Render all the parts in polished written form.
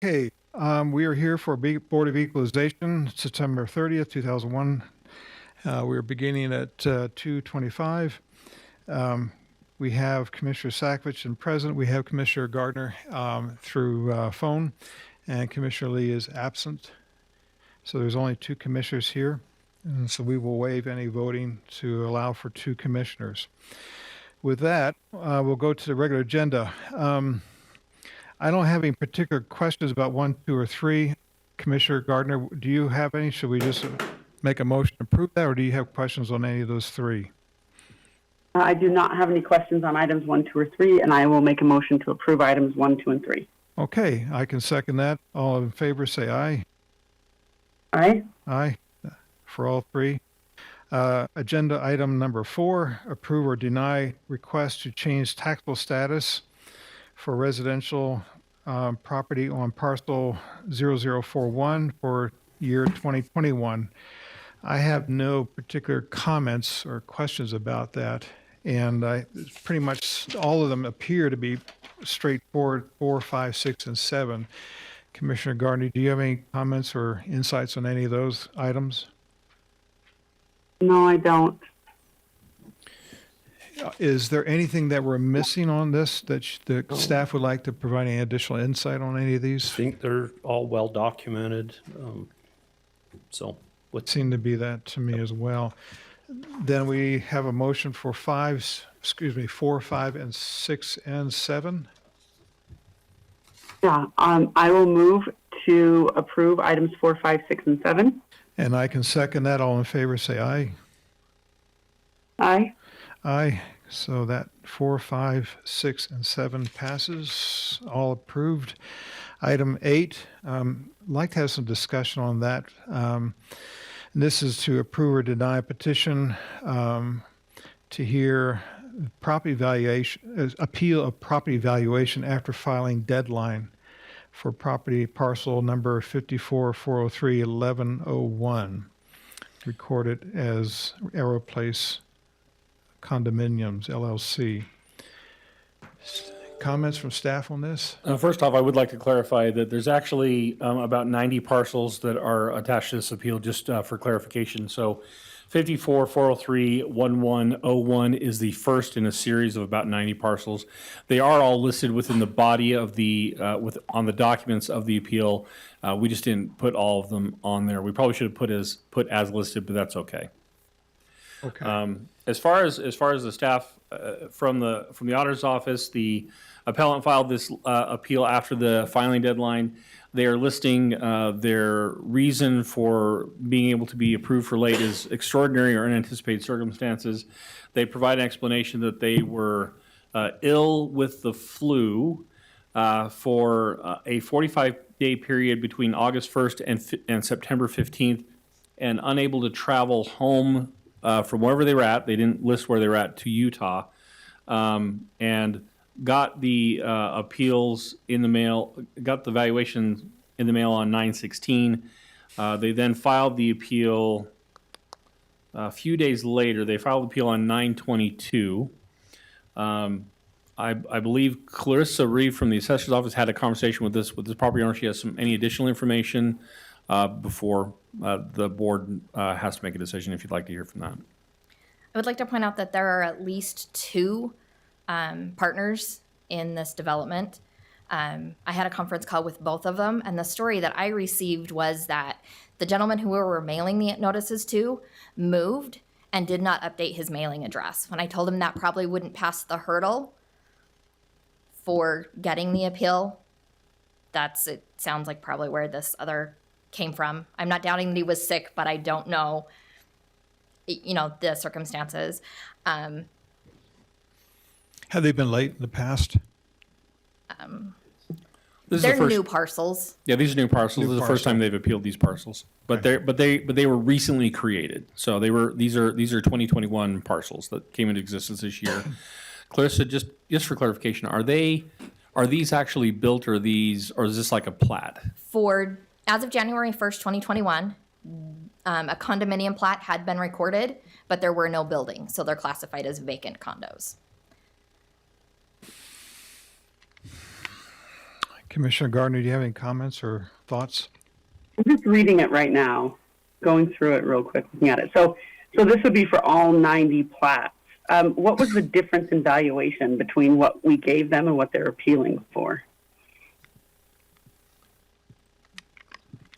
Okay, we are here for Board of Equalization, September 30th, 2001. We are beginning at 2:25. We have Commissioner Sackvich and present. We have Commissioner Gardner through phone, and Commissioner Lee is absent. So there's only two commissioners here, and so we will waive any voting to allow for two commissioners. With that, we'll go to the regular agenda. I don't have any particular questions about 1, 2, or 3. Commissioner Gardner, do you have any? Should we just make a motion to approve that, or do you have questions on any of those 3? I do not have any questions on items 1, 2, or 3, and I will make a motion to approve items 1, 2, and 3. Okay, I can second that. All in favor, say aye. Aye. Aye, for all 3. Agenda item number 4, approve or deny request to change taxable status for residential property on parcel 0041 for year 2021. I have no particular comments or questions about that, and pretty much all of them appear to be straightforward, 4, 5, 6, and 7. Commissioner Gardner, do you have any comments or insights on any of those items? No, I don't. Is there anything that we're missing on this that the staff would like to provide any additional insight on any of these? I think they're all well documented. What seemed to be that to me as well. Then we have a motion for 4, 5, and 6, and 7. Yeah, I will move to approve items 4, 5, 6, and 7. And I can second that. All in favor, say aye. Aye. Aye. So that 4, 5, 6, and 7 passes. All approved. Item 8, I'd like to have some discussion on that. This is to approve or deny a petition to hear property valuation, appeal of property valuation after filing deadline for property parcel number 54-403-1101, recorded as Arrow Place Condominiums, LLC. Comments from staff on this? First off, I would like to clarify that there's actually about 90 parcels that are attached to this appeal, just for clarification. So 54-403-1101 is the first in a series of about 90 parcels. They are all listed within the body of the, on the documents of the appeal. We just didn't put all of them on there. We probably should have put as listed, but that's okay. Okay. As far as the staff from the auditor's office, the appellant filed this appeal after the filing deadline. They are listing their reason for being able to be approved for late as extraordinary or unanticipated circumstances. They provide an explanation that they were ill with the flu for a 45-day period between August 1st and September 15th, and unable to travel home from wherever they were at. They didn't list where they were at, to Utah, and got the appeals in the mail, got the valuation in the mail on 9/16. They then filed the appeal a few days later. They filed the appeal on 9/22. I believe Clarissa Reeve from the assessor's office had a conversation with this property owner. She has any additional information before the board has to make a decision, if you'd like to hear from that. I would like to point out that there are at least 2 partners in this development. I had a conference call with both of them, and the story that I received was that the gentleman who we were mailing the notices to moved and did not update his mailing address. When I told him that probably wouldn't pass the hurdle for getting the appeal, it sounds like probably where this other came from. I'm not doubting that he was sick, but I don't know, the circumstances. Have they been late in the past? They're new parcels. Yeah, these are new parcels. This is the first time they've appealed these parcels, but they were recently created. So these are 2021 parcels that came into existence this year. Clarissa, just for clarification, are these actually built, or is this like a plat? As of January 1st, 2021, a condominium plat had been recorded, but there were no buildings, so they're classified as vacant condos. Commissioner Gardner, do you have any comments or thoughts? I'm just reading it right now, going through it real quick, looking at it. So this would be for all 90 plats. What was the difference in valuation between what we gave them and what they're appealing for?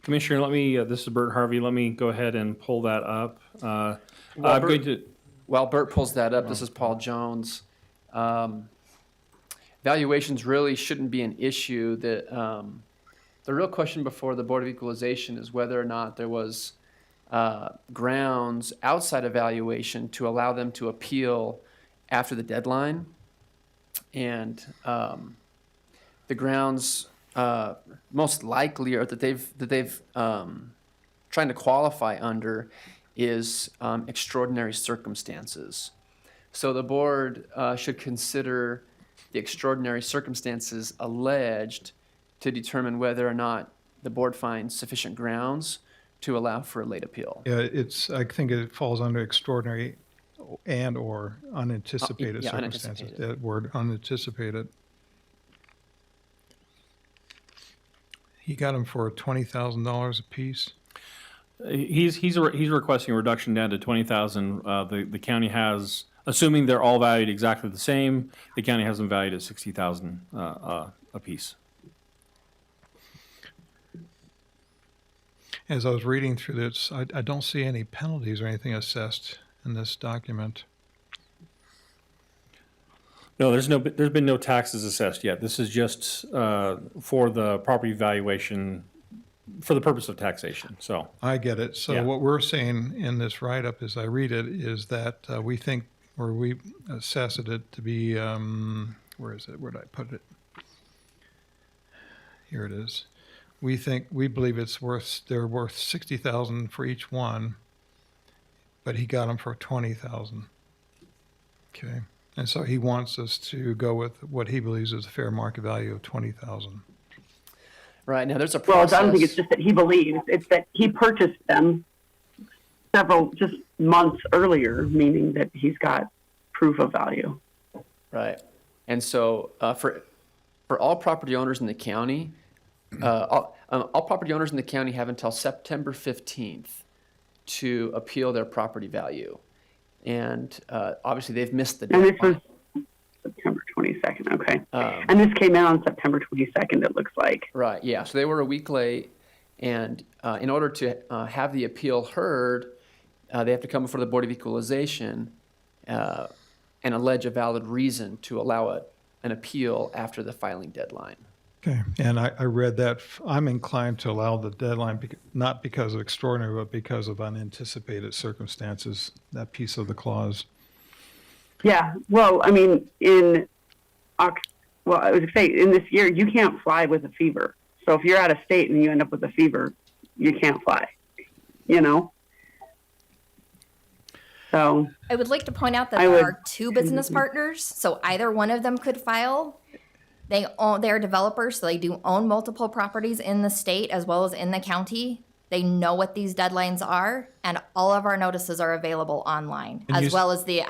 Commissioner, this is Bert Harvey. Let me go ahead and pull that up. I'm Bert- going to, While Bert pulls that up, this is Paul Jones. Valuations really shouldn't be an issue. The real question before the Board of Equalization is whether or not there was grounds outside of valuation to allow them to appeal after the deadline. And the grounds most likely or that they've trying to qualify under is extraordinary circumstances. So the board should consider the extraordinary circumstances alleged to determine whether or not the board finds sufficient grounds to allow for a late appeal. Yeah, I think it falls under extraordinary and or unanticipated yeah, circumstances. unanticipated. That word unanticipated. He got them for $20,000 a piece. he's requesting a reduction down to 20,000. The county has, assuming they're all valued exactly the same, the county has them valued at 60,000 a piece. As I was reading through this, I don't see any penalties or anything assessed in this document. No, there's been no taxes assessed yet. This is just for the property valuation for the purpose of taxation. So I get it. So Yeah. what we're saying in this write-up, as I read it, is that we think, or we assess it to be, where is it? Where did I put it? Here it is. We believe they're worth 60,000 for each one, but he got them for 20,000. Okay. And so he wants us to go with what he believes is a fair market value of 20,000. Right, now there's a Well, process. I don't think it's just that he believes, it's that he purchased them just months earlier, meaning that he's got proof of value. Right. And so for all property owners in the county, all property owners in the county have until September 15th to appeal their property value. And obviously they've missed the And deadline. this was September 22nd, okay. And this came in on September 22nd, it looks like. Right, yeah. So they were a week late. And in order to have the appeal heard, they have to come before the Board of Equalization and allege a valid reason to allow an appeal after the filing deadline. Okay, and I read that. I'm inclined to allow the deadline, not because of extraordinary, but because of unanticipated circumstances, that piece of the clause. Yeah, well, I mean, I was going to say, in this year, you can't fly with a fever. So if you're out of state and you end up with a fever, you can't fly, you know? So, I would like to point out that I there would- are two business partners, so either one of them could file. They're developers, so they do own multiple properties in the state as well as in the county. They know what these deadlines are, and all of our notices are available online, And as well as the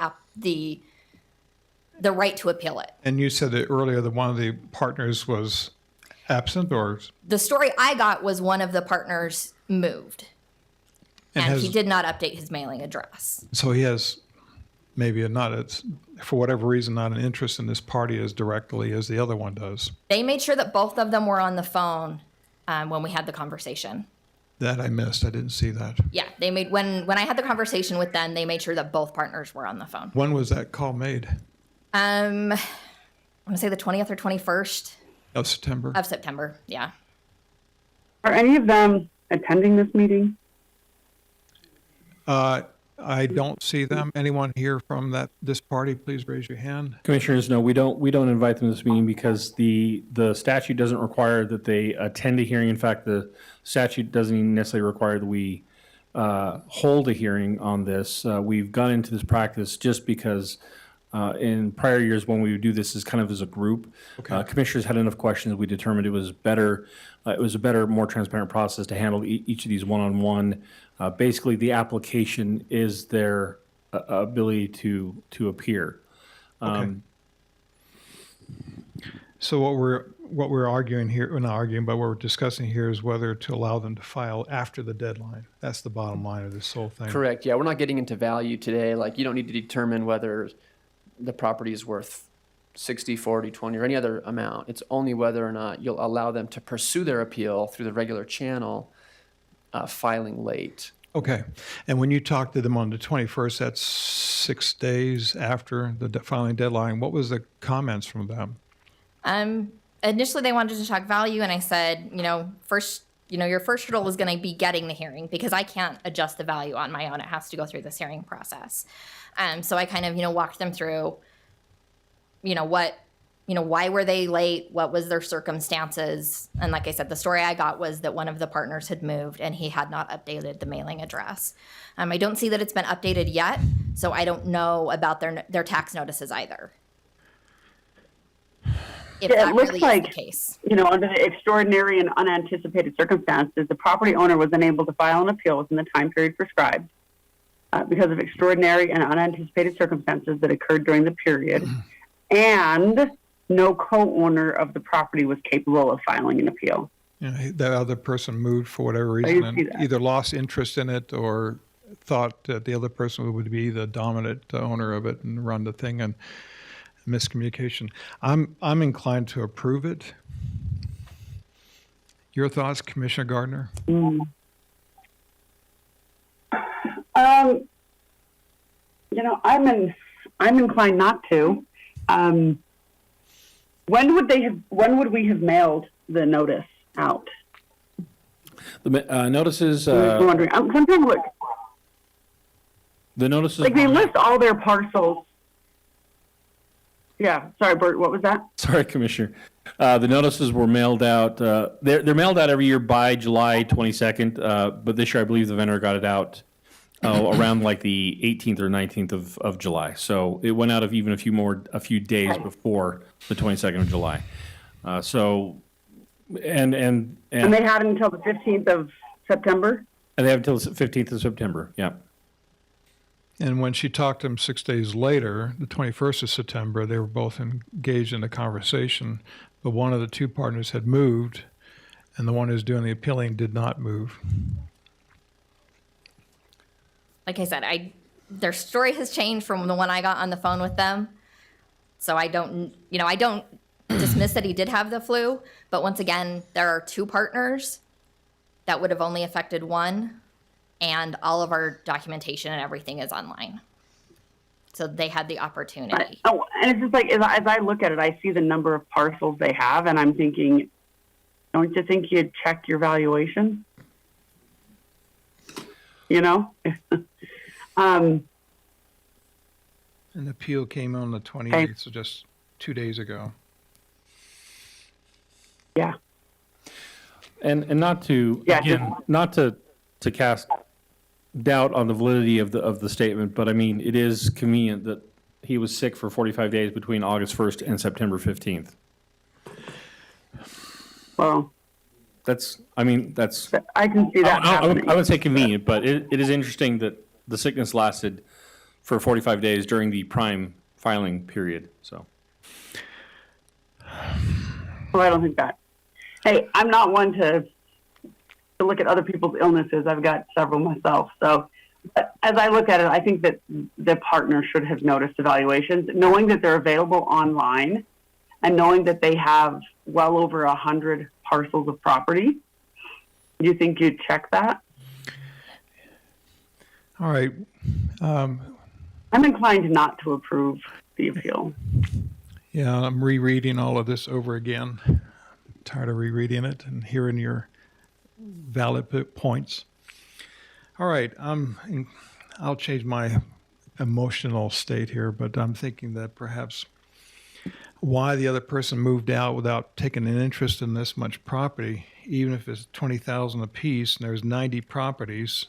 right to appeal it. And you said that earlier that one of the partners was absent, or The story I got was one of the partners moved, and he did not update his mailing address. so he has maybe for whatever reason, not an interest in this party as directly as the other one does. They made sure that both of them were on the phone when we had the conversation. That I missed. I didn't see that. Yeah, they made when I had the conversation with them, they made sure that both partners were on the phone. When was that call made? I want to say the 20th or 21st Of September? of September. Yeah. are any of them attending this meeting? I don't see them. Anyone here from this party, please raise your hand. Commissioners, no, we don't invite them to this meeting because the statute doesn't require that they attend a hearing. In fact, the statute doesn't even necessarily require that we hold a hearing on this. We've gone into this practice just because in prior years when we would do this as kind of as a group, commissioners had enough questions. We determined it was better. It was a better, more transparent process to handle each of these one-on-one. Basically, the application is their ability to appear. Okay. So what we're arguing here, well, not arguing, but what we're discussing here is whether to allow them to file after the deadline. That's the bottom line of this whole thing. Correct. Yeah, we're not getting into value today. Like, you don't need to determine whether the property is worth 60, 40, 20, or any other amount. It's only whether or not you'll allow them to pursue their appeal through the regular channel, filing late. Okay. And when you talked to them on the 21st, that's 6 days after the filing deadline, what was the comments from them? Initially they wanted to talk value, and I said, first, your first hurdle is going to be getting the hearing, because I can't adjust the value on my own. It has to go through this hearing process. So I kind of, walked them through, why were they late? What was their circumstances? And like I said, the story I got was that one of the partners had moved and he had not updated the mailing address. I don't see that it's been updated yet, so I don't know about their tax notices either. If Yeah, that it looks really like, is the case. under the extraordinary and unanticipated circumstances, the property owner was unable to file an appeal within the time period prescribed because of extraordinary and unanticipated circumstances that occurred during the period, and no co-owner of the property was capable of filing an appeal. The other person moved for whatever you reason see and that. either lost interest in it or thought that the other person would be the dominant owner of it and run the thing, and miscommunication. I'm inclined to approve it. Your thoughts, Commissioner Gardner? I'm inclined not to. When would we have mailed the notice out? The notices, I'm wondering. I'm trying to look. the notices. Like, they list all their parcels. Yeah, sorry, Bert, what was that? Sorry, Commissioner. The notices were mailed out. They're mailed out every year by July 22nd, but this year I believe the vendor got it out around like the 18th or 19th of July. So it went out of even a few days before the 22nd of July. And And they had until the 15th of September? they have until the 15th of September. Yeah. And when she talked to him 6 days later, the 21st of September, they were both engaged in a conversation, but one of the two partners had moved, and the one who's doing the appealing did not move. Like I said, their story has changed from the one I got on the phone with them. So I don't dismiss that he did have the flu, but once again, there are two partners that would have only affected one, and all of our documentation and everything is online. So they had the opportunity. And it's just like, as I look at it, I see the number of parcels they have, and I'm thinking, don't you think you'd check your valuation? An appeal came on the 28th, so just 2 days ago. Yeah. And not to Yeah, again, not to cast doubt on the validity of the statement, but I mean, it is convenient that he was sick for 45 days between August 1st and September 15th. Well, That's I can see that happening. I would say convenient, but it is interesting that the sickness lasted for 45 days during the prime filing period. So, Well, I don't think that. Hey, I'm not one to look at other people's illnesses. I've got several myself. So as I look at it, I think that the partner should have noticed evaluations, knowing that they're available online and knowing that they have well over 100 parcels of property. Do you think you'd check that? All right. I'm inclined not to approve the appeal. Yeah, I'm rereading all of this over again. Tired of rereading it and hearing your valid points. All right, I'll change my emotional state here, but I'm thinking that perhaps why the other person moved out without taking an interest in this much property, even if it's 20,000 apiece and there's 90 properties.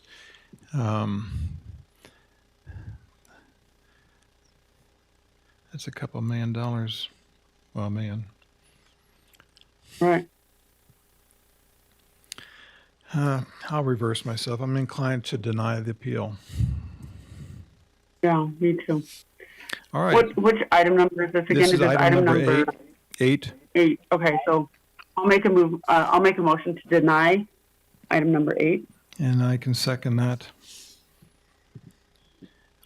That's a couple $1 million. Well, man. Right. I'll reverse myself. I'm inclined to deny the appeal. Yeah, me too. All right. Which item number is this again? This is item number 8. Okay, so I'll make a motion to deny item number 8. And I can second that.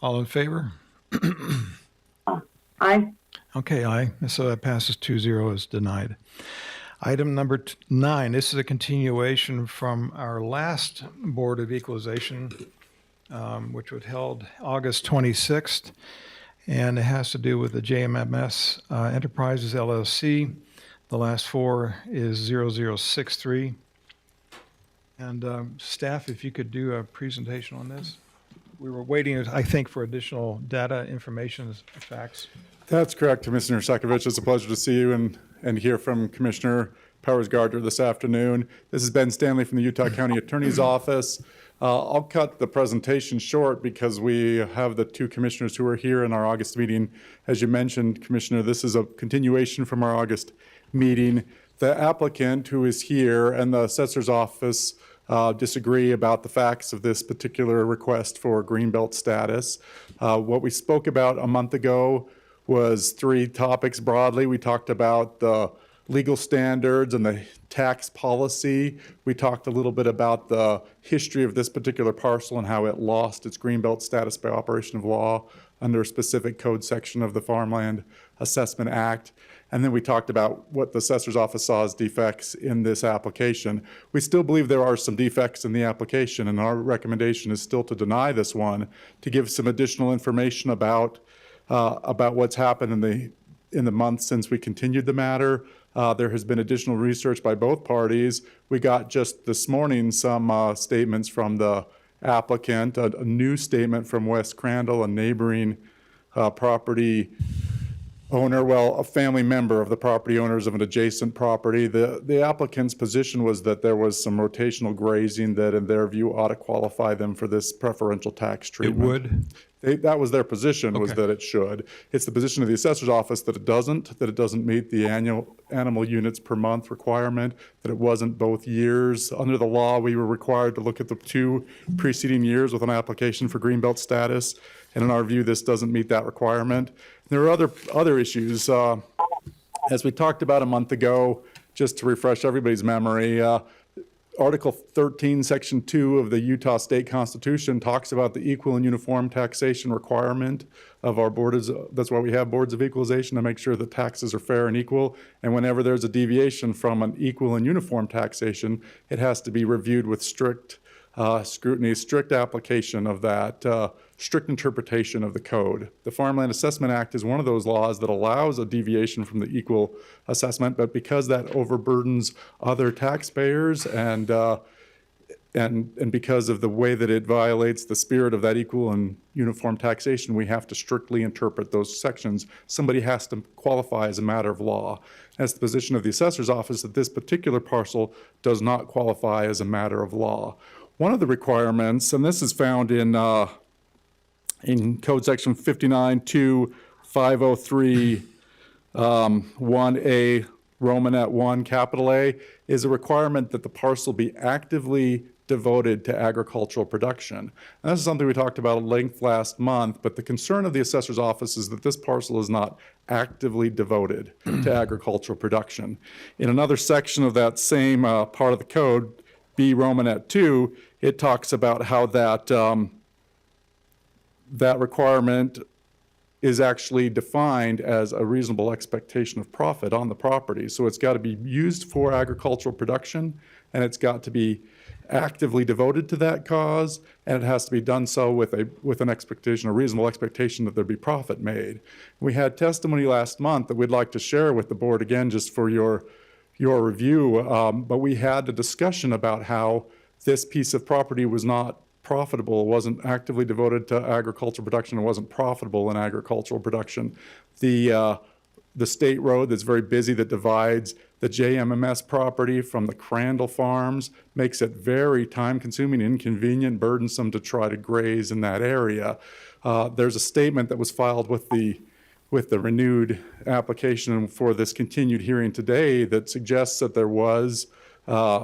All in favor? Aye. Okay, aye. So that passes 2-0 as denied. Item number 9, this is a continuation from our last Board of Equalization, which was held August 26th, and it has to do with the JMMS Enterprises LLC. The last 4 is 0063. And staff, if you could do a presentation on this. We were waiting, I think, for additional data, information, facts. That's correct, Commissioner Sakovic. It's a pleasure to see you and hear from Commissioner Powers-Gardner this afternoon. This is Ben Stanley from the Utah County Attorney's Office. I'll cut the presentation short because we have the 2 commissioners who are here in our August meeting. As you mentioned, Commissioner, this is a continuation from our August meeting. The applicant who is here and the assessor's office disagree about the facts of this particular request for greenbelt status. What we spoke about a month ago was 3 topics broadly. We talked about the legal standards and the tax policy. We talked a little bit about the history of this particular parcel and how it lost its greenbelt status by operation of law under a specific code section of the Farmland Assessment Act. And then we talked about what the assessor's office saw as defects in this application. We still believe there are some defects in the application, and our recommendation is still to deny this one, to give some additional information about what's happened in the months since we continued the matter. There has been additional research by both parties. We got just this morning some statements from the applicant, a new statement from West Crandall, a neighboring property owner, well, a family member of the property owners of an adjacent property. The applicant's position was that there was some rotational grazing that, in their view, ought to qualify them for this preferential tax It treatment. would? That was their position, was Okay. that it should. It's the position of the assessor's office that it doesn't meet the annual animal units per month requirement, that it wasn't both years. Under the law, we were required to look at the 2 preceding years with an application for greenbelt status, and in our view, this doesn't meet that requirement. There are other issues. As we talked about a month ago, just to refresh everybody's memory, Article 13, Section 2 of the Utah State Constitution talks about the equal and uniform taxation requirement of our boards. That's why we have boards of equalization, to make sure that taxes are fair and equal. And whenever there's a deviation from an equal and uniform taxation, it has to be reviewed with strict scrutiny, strict application of that, strict interpretation of the code. The Farmland Assessment Act is one of those laws that allows a deviation from the equal assessment, but because that overburdens other taxpayers and because of the way that it violates the spirit of that equal and uniform taxation, we have to strictly interpret those sections. Somebody has to qualify as a matter of law. That's the position of the assessor's office, that this particular parcel does not qualify as a matter of law. One of the requirements, and this is found in Code Section 59.2.503, 1A, Romanet 1, capital A, is a requirement that the parcel be actively devoted to agricultural production. And this is something we talked about at length last month, but the concern of the assessor's office is that this parcel is not actively devoted to agricultural production. In another section of that same part of the code, B Romanet 2, it talks about how that that requirement is actually defined as a reasonable expectation of profit on the property. So it's got to be used for agricultural production, and it's got to be actively devoted to that cause, and it has to be done so with an expectation, a reasonable expectation that there be profit made. We had testimony last month that we'd like to share with the board again, just for your review, but we had a discussion about how this piece of property was not profitable, wasn't actively devoted to agricultural production, and wasn't profitable in agricultural production. The state road that's very busy that divides the JMMS property from the Crandall farms makes it very time-consuming, inconvenient, burdensome to try to graze in that area. There's a statement that was filed with the renewed application for this continued hearing today that suggests that there was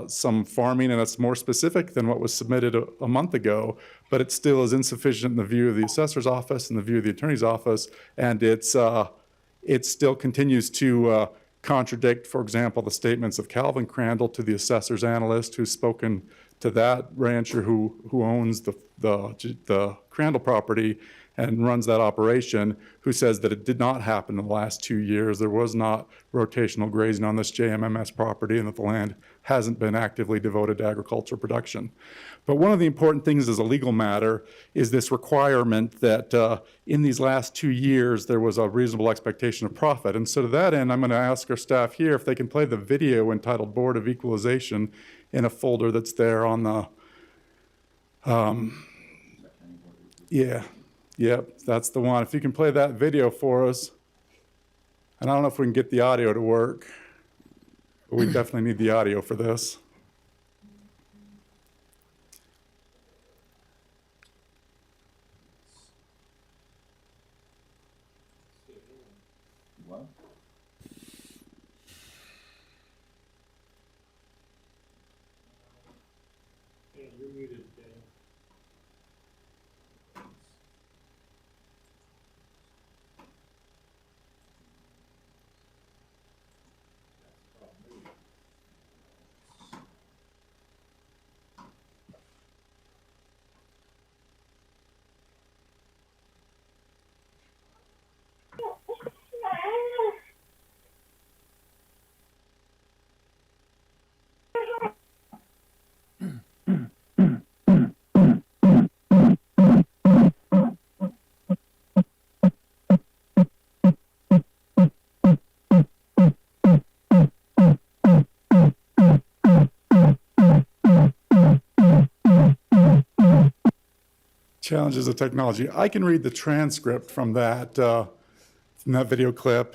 some farming, and it's more specific than what was submitted a month ago, but it still is insufficient in the view of the assessor's office and the view of the attorney's office, and it still continues to contradict, for example, the statements of Calvin Crandall to the assessor's analyst who's spoken to that rancher who owns the Crandall property and runs that operation, who says that it did not happen in the last 2 years. There was not rotational grazing on this JMMS property, and that the land hasn't been actively devoted to agricultural production. But one of the important things as a legal matter is this requirement that in these last 2 years, there was a reasonable expectation of profit. And so to that end, I'm going to ask our staff here if they can play the video entitled Board of Equalization in a folder that's there on the, Yep, that's the one. If you can play that video for us. And I don't know if we can get the audio to work, but we definitely need the audio for this. Challenges of technology. I can read the transcript from that video clip.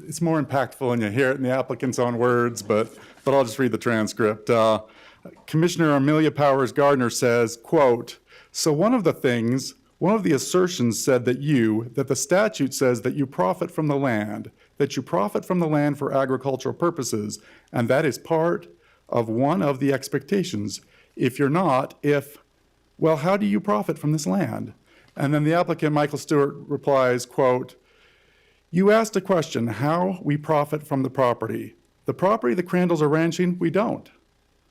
It's more impactful when you hear it in the applicant's own words, but I'll just read the transcript. Commissioner Amelia Powers Gardner says, quote, "So one of the assertions said that the statute says that you profit from the land, for agricultural purposes, and that is part of one of the expectations. If you're not, well, how do you profit from this land?" And then the applicant, Michael Stewart, replies, quote, "You asked a question, how we profit from the property. The property the Crandalls are ranching, we don't.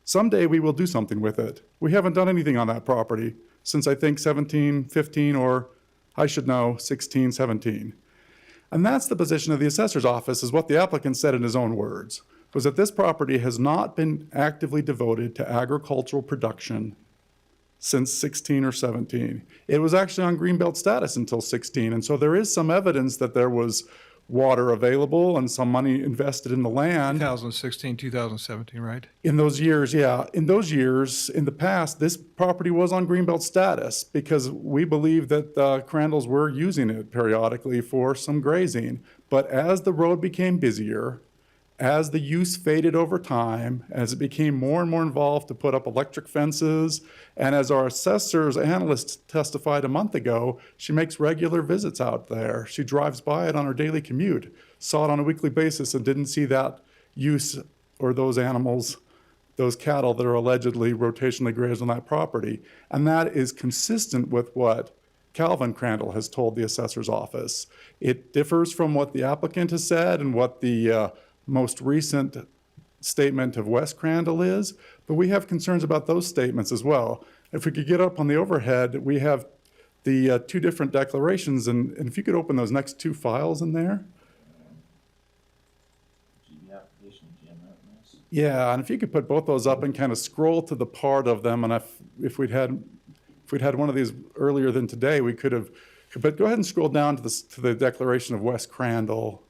Someday we will do something with it. We haven't done anything on that property since I think 1715, or I should know, 1617. And that's the position of the assessor's office, is what the applicant said in his own words, was that this property has not been actively devoted to agricultural production since 16 or 17. It was actually on greenbelt status until 16, and so there is some evidence that there was water available and some money invested in the land. 2016, 2017, right? In those years, yeah. In those years, in the past, this property was on greenbelt status because we believe that the Crandalls were using it periodically for some grazing. But as the road became busier, as the use faded over time, as it became more and more involved to put up electric fences, and as our assessor's analyst testified a month ago, she makes regular visits out there. She drives by it on her daily commute, saw it on a weekly basis, and didn't see that use or those animals, those cattle that are allegedly rotationally grazed on that property. And that is consistent with what Calvin Crandall has told the assessor's office. It differs from what the applicant has said and what the most recent statement of Wes Crandall is, but we have concerns about those statements as well. If we could get up on the overhead, we have the two different declarations, and if you could open those next two files in there. Yeah, and if you could put both those up and kind of scroll to the part of them, and if we'd had one of these earlier than today, we could have, but go ahead and scroll down to the declaration of Wes Crandall.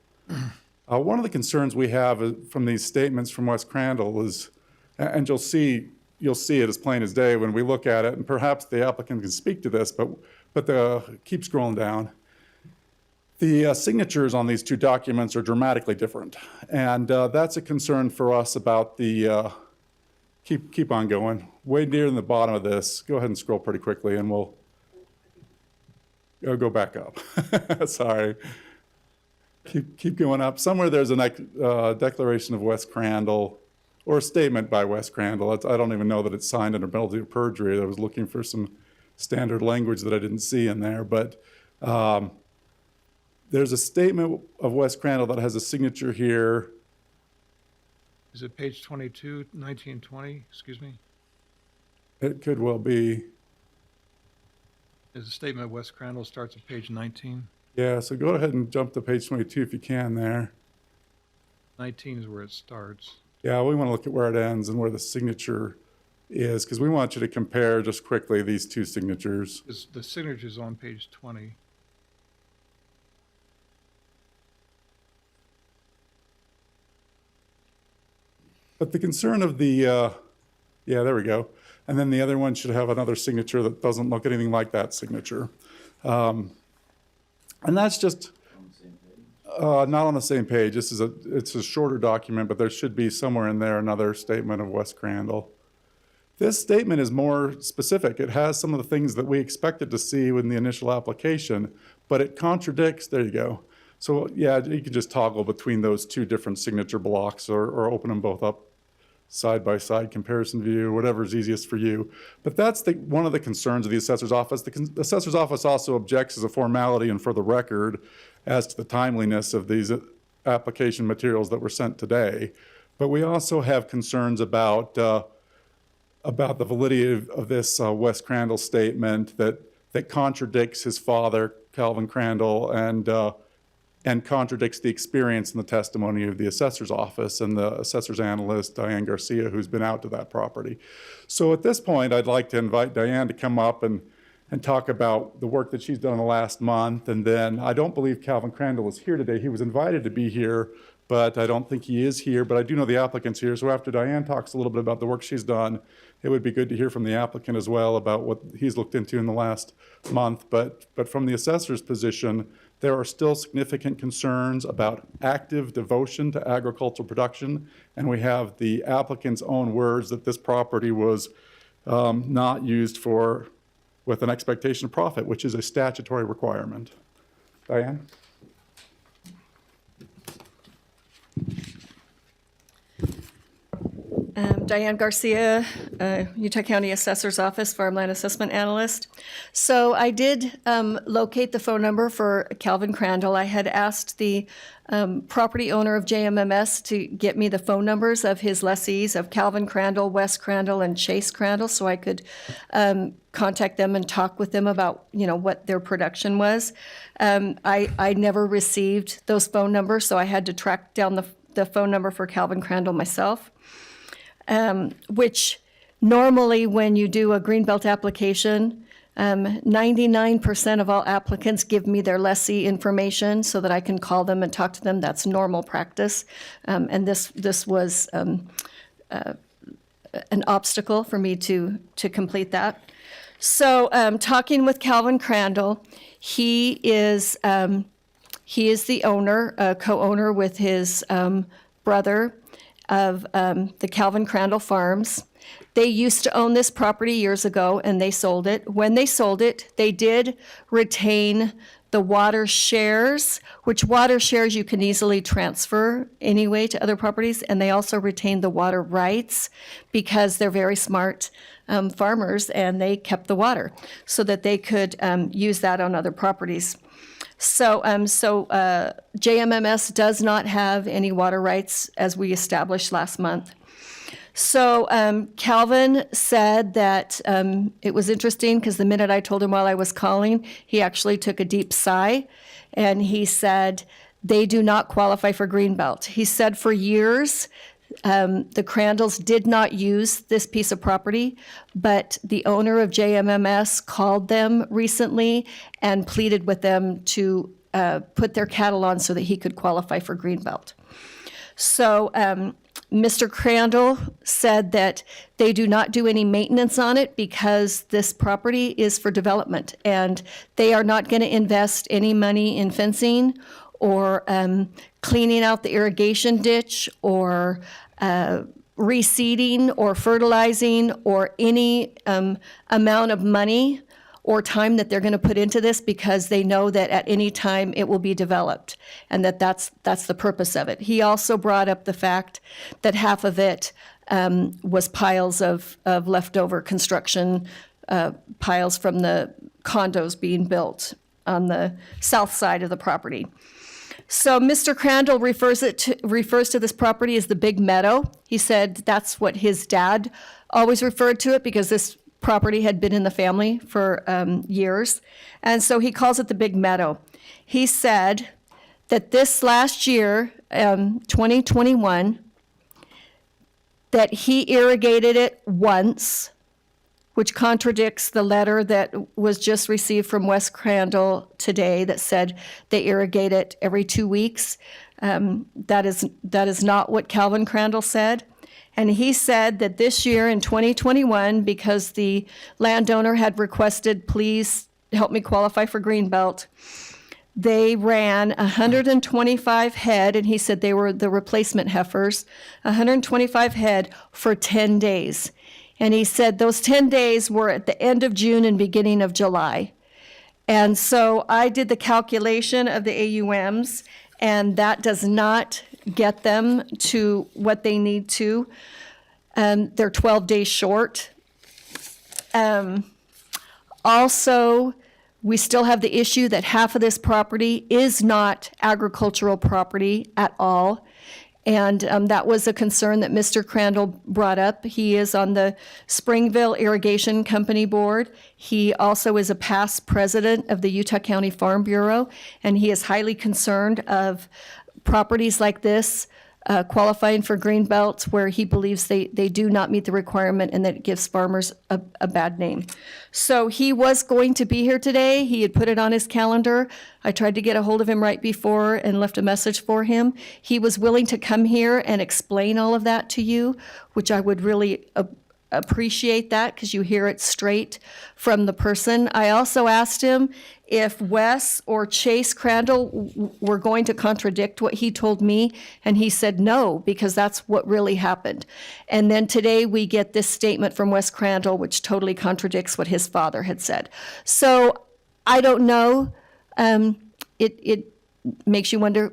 One of the concerns we have from these statements from Wes Crandall is, and you'll see it as plain as day when we look at it, and perhaps the applicant can speak to this, but keep scrolling down. The signatures on these two documents are dramatically different, and that's a concern for us about the, keep on going. Way near in the bottom of this, go ahead and scroll pretty quickly and we'll go back up. Sorry. Keep going up. Somewhere there's a declaration of Wes Crandall, or a statement by Wes Crandall. I don't even know that it's signed under penalty of perjury. I was looking for some standard language that I didn't see in there. But There's a statement of West Crandall that has a signature here. Is it page 22, 1920, excuse me? It could well be. Is the statement of West Crandall starts at page 19? Yeah, so go ahead and jump to page 22 if you can there. 19 is where it starts. Yeah, we want to look at where it ends and where the signature is, because we want you to compare just quickly these two signatures. The signature's on page 20. But the concern of the, yeah, there we go. And then the other one should have another signature that doesn't look anything like that signature. And that's just not on the same page. It's a shorter document, but there should be somewhere in there another statement of West Crandall. This statement is more specific. It has some of the things that we expected to see in the initial application, but it contradicts, there you go. So yeah, you can just toggle between those two different signature blocks or open them both up side-by-side comparison view, whatever's easiest for you. But that's one of the concerns of the assessor's office. The assessor's office also objects as a formality and for the record as to the timeliness of these application materials that were sent today. But we also have concerns about the validity of this West Crandall statement that contradicts his father, Calvin Crandall, and contradicts the experience and the testimony of the assessor's office and the assessor's analyst, Diane Garcia, who's been out to that property. So at this point, I'd like to invite Diane to come up and talk about the work that she's done in the last month. And then I don't believe Calvin Crandall is here today. He was invited to be here, but I don't think he is here. But I do know the applicant's here. So after Diane talks a little bit about the work she's done, it would be good to hear from the applicant as well about what he's looked into in the last month. But from the assessor's position, there are still significant concerns about active devotion to agricultural production, and we have the applicant's own words that this property was not used with an expectation of profit, which is a statutory requirement. Diane? Diane Garcia, Utah County Assessor's Office, Farmland Assessment Analyst. So I did locate the phone number for Calvin Crandall. I had asked the property owner of JMMS to get me the phone numbers of his lessees of Calvin Crandall, Wes Crandall, and Chase Crandall, so I could contact them and talk with them about, what their production was. I never received those phone numbers, so I had to track down the phone number for Calvin Crandall myself. Which normally when you do a Greenbelt application, 99% of all applicants give me their lessee information so that I can call them and talk to them. That's normal practice. And this was an obstacle for me to complete that. So talking with Calvin Crandall, he is the owner, co-owner with his brother of the Calvin Crandall Farms. They used to own this property years ago, and they sold it. When they sold it, they did retain the water shares, which water shares you can easily transfer anyway to other properties, and they also retained the water rights because they're very smart farmers, and they kept the water so that they could use that on other properties. So JMMS does not have any water rights as we established last month. So Calvin said that it was interesting because the minute I told him while I was calling, he actually took a deep sigh and he said, they do not qualify for Greenbelt. He said for years, the Crandalls did not use this piece of property, but the owner of JMMS called them recently and pleaded with them to put their cattle on so that he could qualify for Greenbelt. So Mr. Crandall said that they do not do any maintenance on it because this property is for development, and they are not going to invest any money in fencing or cleaning out the irrigation ditch or reseeding or fertilizing or any amount of money or time that they're going to put into this because they know that at any time it will be developed and that's the purpose of it. He also brought up the fact that half of it was piles of leftover construction piles from the condos being built the south side of the property. So Mr. Crandall refers to this property as the Big Meadow. He said that's what his dad always referred to it because this property had been in the family for years. And so he calls it the Big Meadow. He said that this last year, 2021, that he irrigated it once, which contradicts the letter that was just received from West Crandall today that said they irrigate it every 2 weeks. That is not what Calvin Crandall said. And he said that this year in 2021, because the landowner had requested, please help me qualify for Greenbelt, they ran 125 head, and he said they were the replacement heifers, 125 head for 10 days. And he said those 10 days were at the end of June and beginning of July. And so I did the calculation of the AUMs, and that does not get them to what they need to. They're 12 days short. Also, we still have the issue that half of this property is not agricultural property at all. And that was a concern that Mr. Crandall brought up. He is on the Springville Irrigation Company Board. He also is a past president of the Utah County Farm Bureau, and he is highly concerned of properties like this qualifying for green belts where he believes they do not meet the requirement and that it gives farmers a bad name. So he was going to be here today. He had put it on his calendar. I tried to get a hold of him right before and left a message for him. He was willing to come here and explain all of that to you, which I would really appreciate that because you hear it straight from the person. I also asked him if Wes or Chase Crandall were going to contradict what he told me, and he said no, because that's what really happened. And then today we get this statement from Wes Crandall, which totally contradicts what his father had said. So I don't know. It makes you wonder,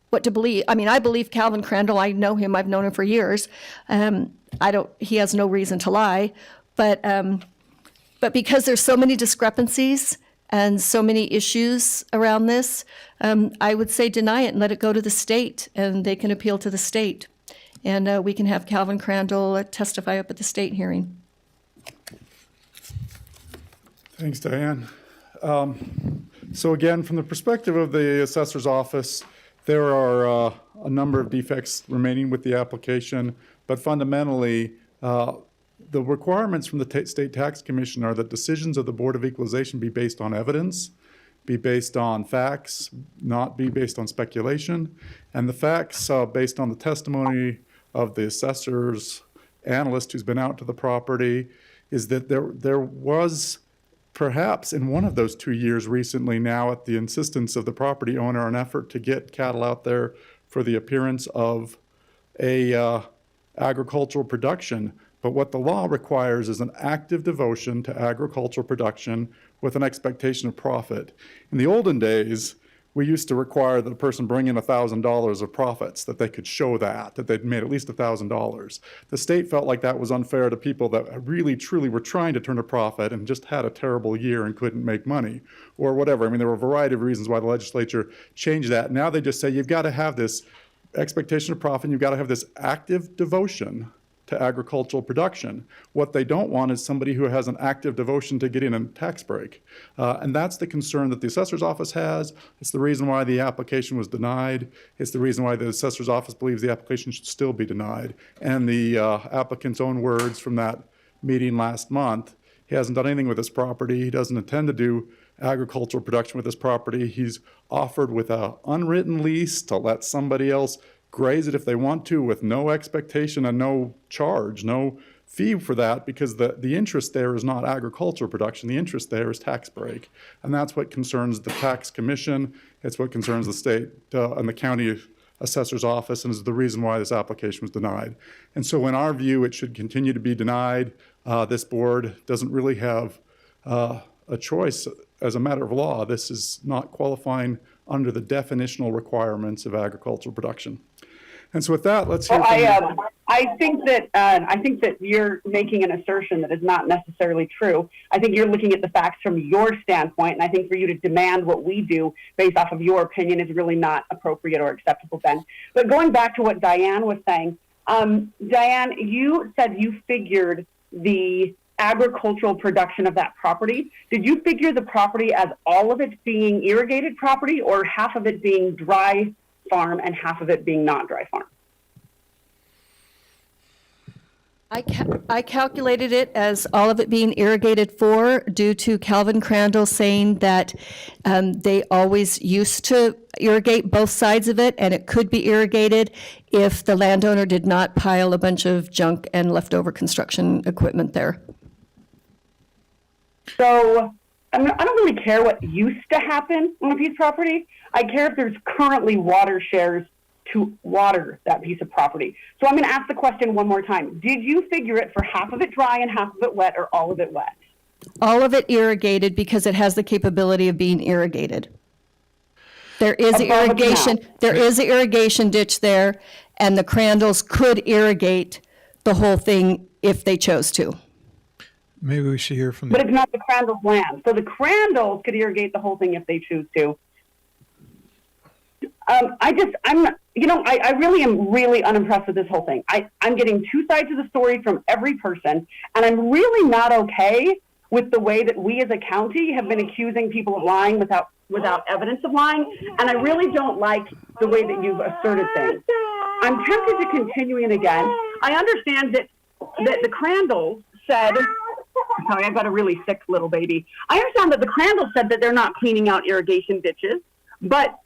what to believe. I mean, I believe Calvin Crandall. I know him. I've known him for years. He has no reason to lie, but because there's so many discrepancies and so many issues around this, I would say deny it and let it go to the state, and they can appeal to the state. And we can have Calvin Crandall testify up at the state hearing. Thanks, Diane. So again, from the perspective of the assessor's office, there are a number of defects remaining with the application, but fundamentally, the requirements from the State Tax Commission are that decisions of the Board of Equalization be based on evidence, be based on facts, not be based on speculation. And the facts based on the testimony of the assessor's analyst who's been out to the property is that there was perhaps in one of those 2 years recently now at the insistence of the property owner an effort to get cattle out there for the appearance of a agricultural production. But what the law requires is an active devotion to agricultural production with an expectation of profit. In the olden days, we used to require that a person bring in $1,000 of profits, that they could show that they'd made at least $1,000. The state felt like that was unfair to people that really, truly were trying to turn a profit and just had a terrible year and couldn't make money or whatever. I mean, there were a variety of reasons why the legislature changed that. Now they just say you've got to have this expectation of profit, and you've got to have this active devotion to agricultural production. What they don't want is somebody who has an active devotion to getting a tax break. And that's the concern that the assessor's office has. It's the reason why the application was denied. It's the reason why the assessor's office believes the application should still be denied. And the applicant's own words from that meeting last month, he hasn't done anything with this property. He doesn't intend to do agricultural production with this property. He's offered with an unwritten lease to let somebody else graze it if they want to with no expectation and no charge, no fee for that, because the interest there is not agricultural production. The interest there is tax break. And that's what concerns the tax commission. It's what concerns the state and the county assessor's office, and is the reason why this application was denied. And so in our view, it should continue to be denied. This board doesn't really have a choice as a matter of law. This is not qualifying under the definitional requirements of agricultural production. And so with that, let's hear from I think that you're making an assertion that is not necessarily true. I think you're looking at the facts from your standpoint, and I think for you to demand what we do based off of your opinion is really not appropriate or acceptable, Ben. But going back to what Diane was saying, Diane, you said you figured the agricultural production of that property. Did you figure the property as all of it being irrigated property, or half of it being dry farm and half of it being not dry farm? I calculated it as all of it being irrigated for, due to Calvin Crandall saying that they always used to irrigate both sides of it, and it could be irrigated if the landowner did not pile a bunch of junk and leftover construction equipment there. So I don't really care what used to happen on a piece of property. I care if there's currently water shares to water that piece of property. So I'm going to ask the question one more time. Did you figure it for half of it dry and half of it wet, or all of it wet? All of it irrigated because it has the capability of being irrigated. There is Above the irrigation, canal. there is an irrigation ditch there, and the Crandalls could irrigate the whole thing if they chose to. Maybe we should hear from But the, it's not the Crandall's land. So the Crandalls could irrigate the whole thing if they choose to. I really am really unimpressed with this whole thing. I'm getting two sides of the story from every person, and I'm really not okay with the way that we as a county have been accusing people of lying without evidence of lying, and I really don't like the way that you've asserted things. I'm tempted to continue in again. I understand that the Crandalls said, sorry, I've got a really sick little baby. I understand that the Crandalls said that they're not cleaning out irrigation ditches, but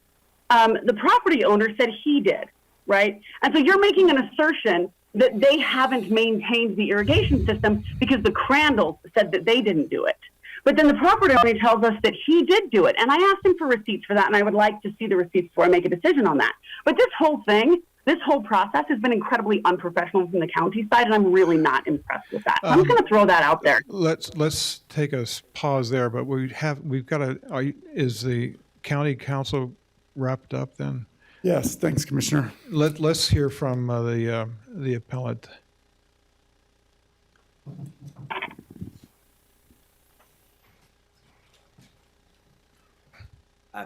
the property owner said he did, right? And so you're making an assertion that they haven't maintained the irrigation system because the Crandalls said that they didn't do it. But then the property owner tells us that he did do it. And I asked him for receipts for that, and I would like to see the receipts before I make a decision on that. But this whole thing, this whole process has been incredibly unprofessional from the county side, and I'm really not impressed with that. So I'm just going to throw that out there. let's take a pause there, but we've got to, is the county council wrapped up then? Yes, thanks, Commissioner. Let's hear from the appellant.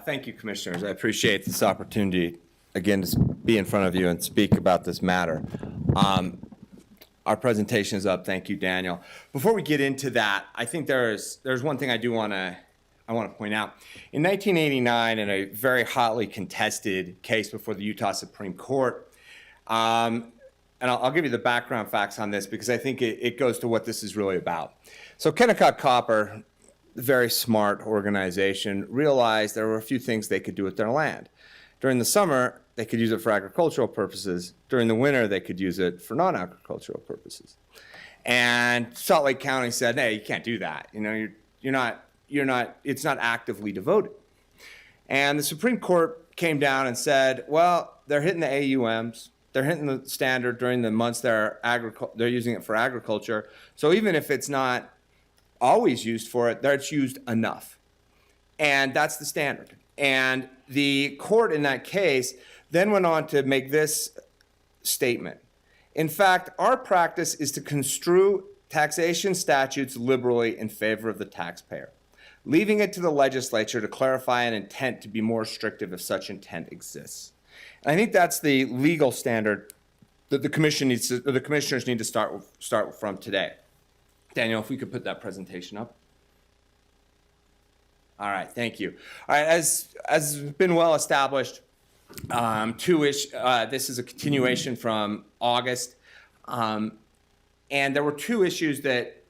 Thank you, Commissioners. I appreciate this opportunity, again, to be in front of you and speak about this matter. Our presentation is up. Thank you, Daniel. Before we get into that, I think there's one thing I want to point out. In 1989, in a very hotly contested case before the Utah Supreme Court, and I'll give you the background facts on this because I think it goes to what this is really about. So Kennecott Copper, a very smart organization, realized there were a few things they could do with their land. During the summer, they could use it for agricultural purposes. During the winter, they could use it for non-agricultural purposes. And Salt Lake County said, "Hey, you can't do that. You know, it's not actively devoted." And the Supreme Court came down and said, well, they're hitting the AUMs, they're hitting the standard during the months they're using it for agriculture. So even if it's not always used for it, it's used enough. And that's the standard. And the court in that case then went on to make this statement. In fact, our practice is to construe taxation statutes liberally in favor of the taxpayer, leaving it to the legislature to clarify an intent to be more restrictive if such intent exists. And I think that's the legal standard that the commissioners need to start from today. Daniel, if we could put that presentation up. All right, thank you. All right, as has been well established, this is a continuation from August, and there were two issues that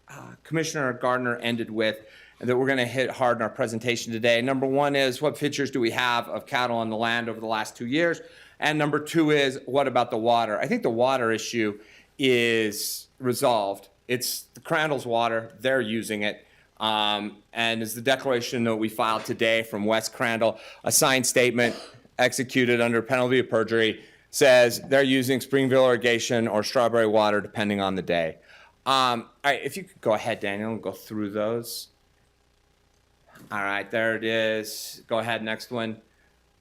Commissioner Gardner ended with and that we're going to hit hard in our presentation today. Number one is, what pictures do we have of cattle on the land over the last 2 years? And number two is, what about the water? I think the water issue is resolved. It's the Crandall's water, they're using it. And as the declaration that we filed today from Wes Crandall, a signed statement executed under penalty of perjury, says they're using Springville irrigation or strawberry water depending on the day. All right, if you could go ahead, Daniel, and go through those. All right, there it is. Go ahead, next one.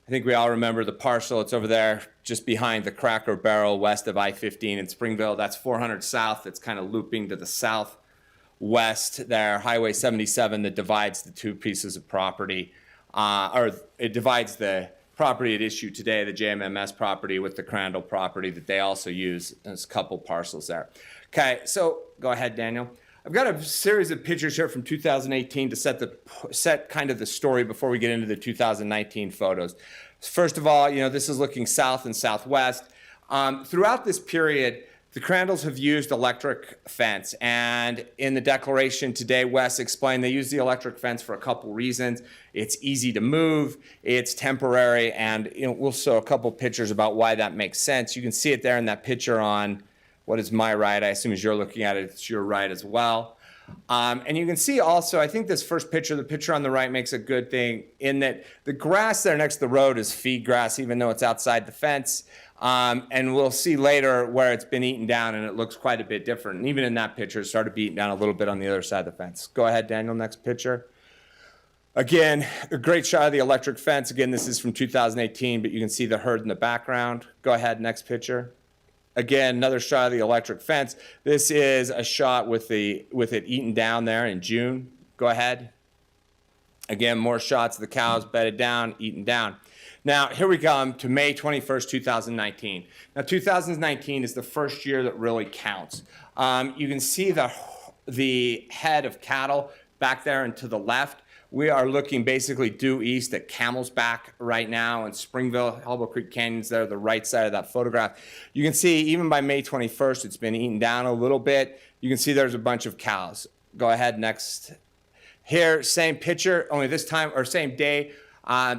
I think we all remember the parcel. It's over there just behind the Cracker Barrel west of I-15 in Springville. That's 400 South. It's kind of looping to the southwest there, Highway 77 that divides the two pieces of property, or it divides the property at issue today, the JMMS property, with the Crandall property that they also use. There's a couple parcels there. Okay, so go ahead, Daniel. I've got a series of pictures here from 2018 to set kind of the story before we get into the 2019 photos. First of all, this is looking south and southwest. Throughout this period, the Crandalls have used electric fence, and in the declaration today, Wes explained they use the electric fence for a couple reasons. It's easy to move, it's temporary, and we'll show a couple pictures about why that makes sense. You can see it there in that picture on what is my right. I assume as you're looking at it, it's your right as well. And you can see also, I think this first picture, the picture on the right, makes a good thing in that the grass there next to the road is feed grass, even though it's outside the fence. And we'll see later where it's been eaten down, and it looks quite a bit different. And even in that picture, it started beaten down a little bit on the other side of the fence. Go ahead, Daniel, next picture. Again, a great shot of the electric fence. Again, this is from 2018, but you can see the herd in the background. Go ahead, next picture. Again, another shot of the electric fence. This is a shot with it eaten down there in June. Go ahead. Again, more shots of the cows bedded down, eaten down. Now, here we come to May 21st, 2019. Now, 2019 is the first year that really counts. You can see the head of cattle back there and to the left. We are looking basically due east at Camel's Back right now in Springville. Elbow Creek Canyon's there, the right side of that photograph. You can see even by May 21st, it's been eaten down a little bit. You can see there's a bunch of cows. Go ahead, next. Here, same picture, only this time, or same day.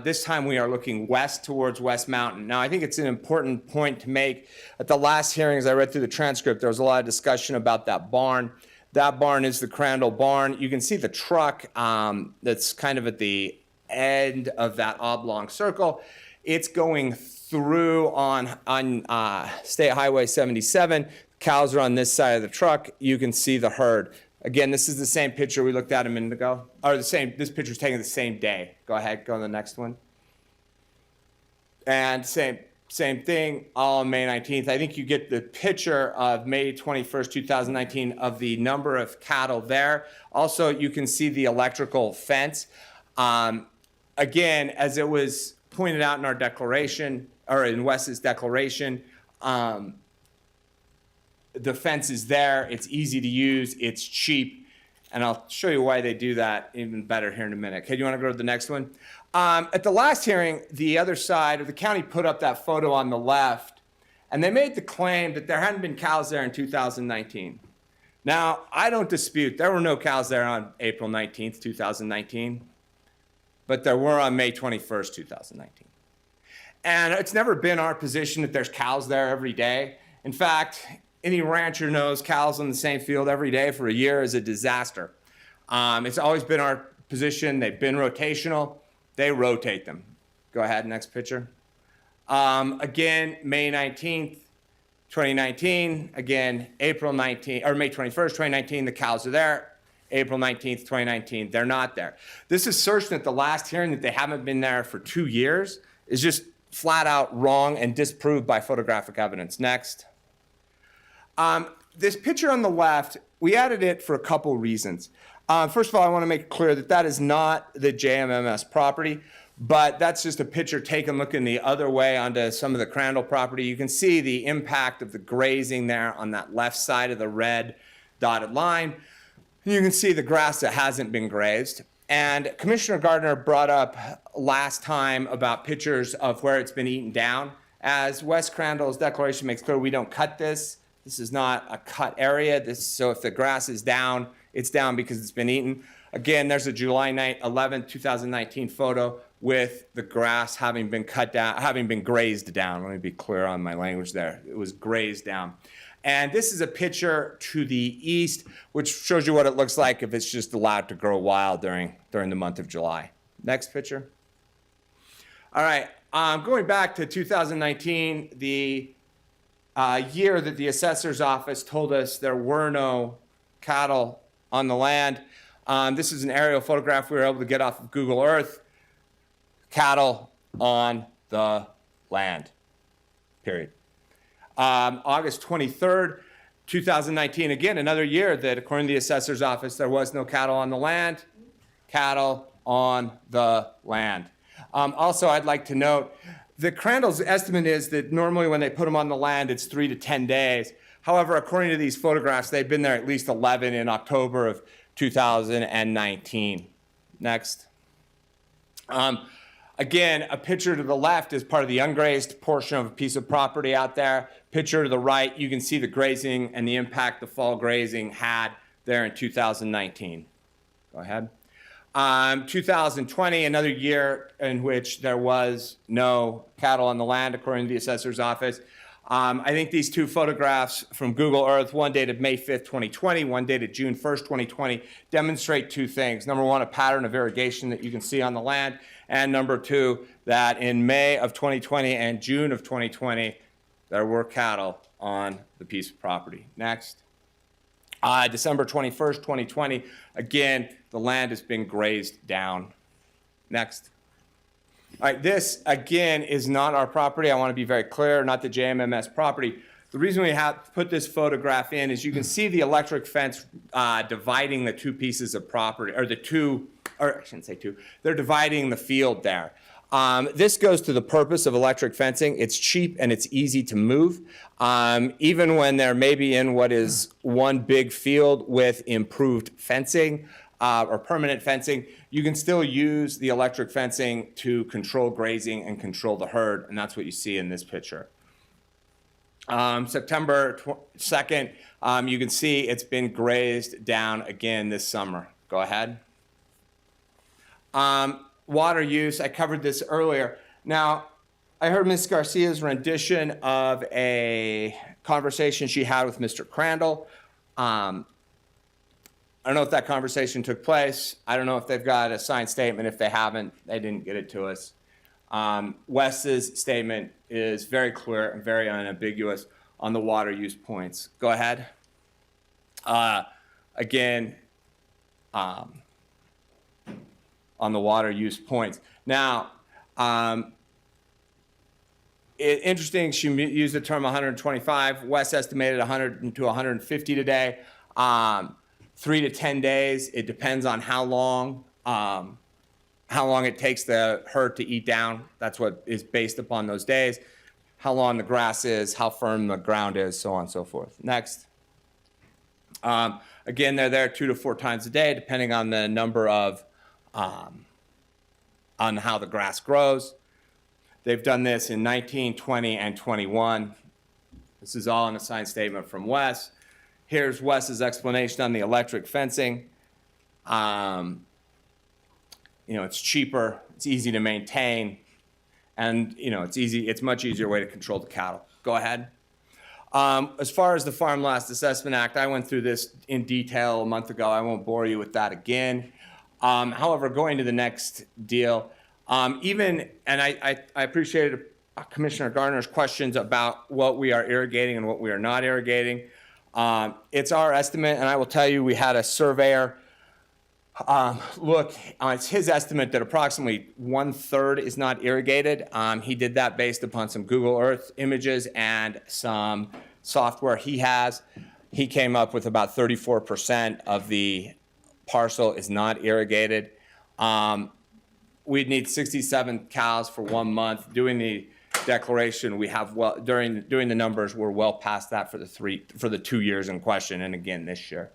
This time we are looking west towards West Mountain. Now, I think it's an important point to make. At the last hearing, as I read through the transcript, there was a lot of discussion about that barn. That barn is the Crandall barn. You can see the truck that's kind of at the end of that oblong circle. It's going through on State Highway 77. Cows are on this side of the truck. You can see the herd. Again, this is the same picture we looked at a minute ago. Or this picture is taken the same day. Go ahead, go on the next one. And same thing, all on May 19th. I think you get the picture of May 21st, 2019 of the number of cattle there. Also, you can see the electrical fence. Again, as it was pointed out in our declaration, or in Wes's declaration, the fence is there, it's easy to use, it's cheap, and I'll show you why they do that even better here in a minute. Okay, do you want to go to the next one? At the last hearing, the other side of the county put up that photo on the left, and they made the claim that there hadn't been cows there in 2019. Now, I don't dispute, there were no cows there on April 19th, 2019, but there were on May 21st, 2019. And it's never been our position that there's cows there every day. In fact, any rancher knows cows on the same field every day for a year is a disaster. It's always been our position. They've been rotational. They rotate them. Go ahead, next picture. Again, May 19th, 2019. Again, April 19th, or May 21st, 2019, the cows are there. April 19th, 2019, they're not there. This assertion at the last hearing that they haven't been there for 2 years is just flat out wrong and disproved by photographic evidence. Next. This picture on the left, we added it for a couple reasons. First of all, I want to make it clear that that is not the JMMS property, but that's just a picture taken looking the other way onto some of the Crandall property. You can see the impact of the grazing there on that left side of the red dotted line. You can see the grass that hasn't been grazed. And Commissioner Gardner brought up last time about pictures of where it's been eaten down. As Wes Crandall's declaration makes clear, we don't cut this. This is not a cut area. So if the grass is down, it's down because it's been eaten. Again, there's a July 11, 2019 photo with the grass having been cut down, having been grazed down. Let me be clear on my language there. It was grazed down. And this is a picture to the east, which shows you what it looks like if it's just allowed to grow wild during the month of July. Next picture. All right, going back to 2019, the year that the assessor's office told us there were no cattle on the land. This is an aerial photograph we were able to get off of Google Earth. Cattle on the land, period. August 23rd, 2019, again, another year that according to the assessor's office, there was no cattle on the land. Cattle on the land. Also, I'd like to note that Crandall's estimate is that normally when they put them on the land, it's 3 to 10 days. However, according to these photographs, they've been there at least 11 in October of 2019. Next. Again, a picture to the left is part of the ungrazed portion of a piece of property out there. Picture to the right, you can see the grazing and the impact the fall grazing had there in 2019. Go ahead. 2020, another year in which there was no cattle on the land, according to the assessor's office. I think these two photographs from Google Earth, one dated May 5th, 2020, one dated June 1st, 2020, demonstrate two things. Number one, a pattern of irrigation that you can see on the land. And number two, that in May of 2020 and June of 2020, there were cattle on the piece of property. Next. December 21st, 2020, again, the land has been grazed down. Next. All right, this, again, is not our property. I want to be very clear, not the JMMS property. The reason we have put this photograph in is you can see the electric fence dividing the two pieces of property, or the two, or I shouldn't say two, they're dividing the field there. This goes to the purpose of electric fencing. It's cheap and it's easy to move. Even when they're maybe in what is one big field with improved fencing or permanent fencing, you can still use the electric fencing to control grazing and control the herd, and that's what you see in this picture. September 2nd, you can see it's been grazed down again this summer. Go ahead. Water use, I covered this earlier. Now, I heard Ms. Garcia's rendition of a conversation she had with Mr. Crandall. I don't know if that conversation took place. I don't know if they've got a signed statement. If they haven't, they didn't get it to us. Wes's statement is very clear and very unambiguous on the water use points. Go ahead. Again, on the water use points. Now, interesting, she used the term 125. Wes estimated 100 to 150 today. 3 to 10 days. It depends on how long it takes the herd to eat down. That's what is based upon those days. How long the grass is, how firm the ground is, so on and so forth. Next. Again, they're there 2 to 4 times a day, depending on the number of, on how the grass grows. They've done this in 19, 20, and 21. This is all in a signed statement from Wes. Here's Wes's explanation on the electric fencing. It's cheaper, it's easy to maintain, and it's much easier way to control the cattle. Go ahead. As far as the Farm Last Assessment Act, I went through this in detail a month ago. I won't bore you with that again. However, going to the next deal, and I appreciated Commissioner Gardner's questions about what we are irrigating and what we are not irrigating. It's our estimate, and I will tell you, we had a surveyor look. It's his estimate that approximately 1/3 is not irrigated. He did that based upon some Google Earth images and some software he has. He came up with about 34% of the parcel is not irrigated. We'd need 67 cows for 1 month. Doing the declaration, we have doing the numbers, we're well past that for the 2 years in question, and again this year.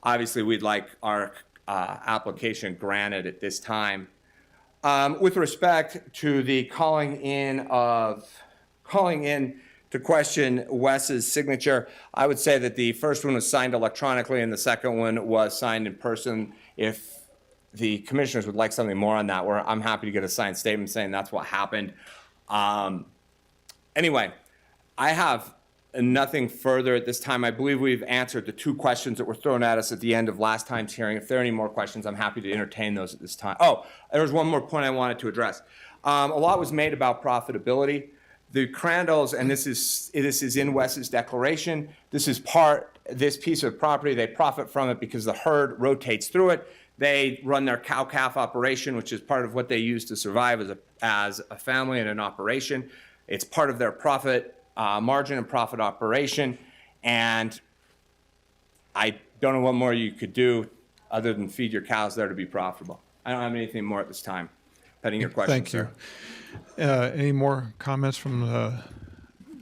Obviously, we'd like our application granted at this time. With respect to the calling in to question Wes's signature, I would say that the first one was signed electronically and the second one was signed in person. If the commissioners would like something more on that, I'm happy to get a signed statement saying that's what happened. Anyway, I have nothing further at this time. I believe we've answered the 2 questions that were thrown at us at the end of last time's hearing. If there are any more questions, I'm happy to entertain those at this time. Oh, there was one more point I wanted to address. A lot was made about profitability. The Crandalls, and this is in Wes's declaration, this piece of property, they profit from it because the herd rotates through it. They run their cow-calf operation, which is part of what they use to survive as a family and an operation. It's part of their profit margin and profit operation. And I don't know what more you could do other than feed your cows there to be profitable. I don't have anything more at this time. Pending your question, Thank you. sir. Any more comments from the